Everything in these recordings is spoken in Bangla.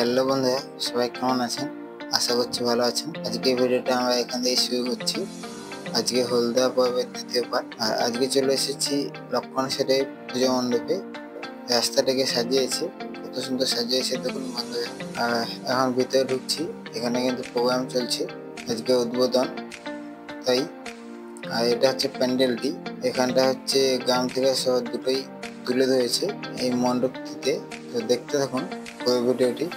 হ্যালো বন্ধুরা, সবাই কেমন আছেন? আশা করছি ভালো আছেন। আজকে ভিডিওটা আমরা এখান থেকে শুরু করছি। আজকে হলদা পর্বের দ্বিতীয় পার্ট। আর আজকে চলে এসেছি লক্ষণ সেটের পুজো মণ্ডপে। রাস্তাটাকে সাজিয়েছে, কত সুন্দর সাজিয়েছে দেখুন বন্ধুরা। আর এখন ভিতরে ঢুকছি, এখানে কিন্তু প্রোগ্রাম চলছে, আজকে উদ্বোধন তাই। আর এটা হচ্ছে প্যান্ডেলটি, এখানটা হচ্ছে গ্রাম থেকে শহর দুটোই তুলে ধরেছে এই মণ্ডপটিতে। তো দেখতে থাকুন পুরো ভিডিওটি।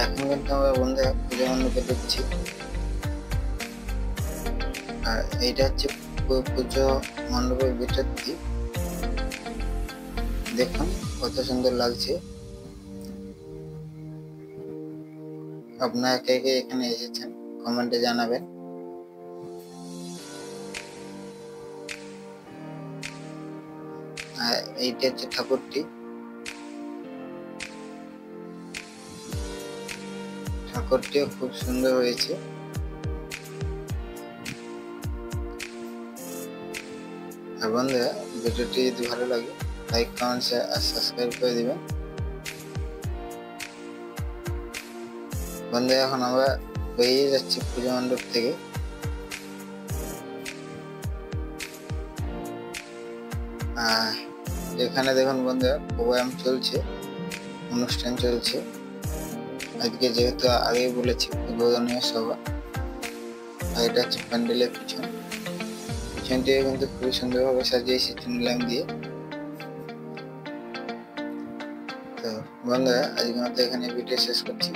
এখন কিন্তু আমরা বন্ধুরা পুজো মণ্ডপে ঢুকছি। আর এইটা হচ্ছে পুজো মণ্ডপের ভিতরটি, দেখুন কত সুন্দর লাগছে। আপনারা কে কে এখানে এসেছেন কমেন্টে জানাবেন। আর এইটা হচ্ছে ঠাকুরটি, ঠাকুরটিও খুব সুন্দর হয়েছে। আর বন্ধুরা ভিডিওটি যদি ভালো লাগে লাইক, কমেন্ট, শেয়ার আর সাবস্ক্রাইব করে দিবেন। বন্ধুরা এখন আমরা বেরিয়ে যাচ্ছি পুজো মণ্ডপ থেকে। এখানে দেখুন বন্ধুরা প্রোগ্রাম চলছে, অনুষ্ঠান চলছে। আজকে যেহেতু আগে বলেছি উদ্বোধনীয় সভা। আর এটা হচ্ছে প্যান্ডেলের পিছনটিও কিন্তু খুবই সুন্দরভাবে সাজিয়েছে চুনলাম দিয়ে। তো বন্ধুরা আজকের মতো এখানে ভিডিও শেষ করছি।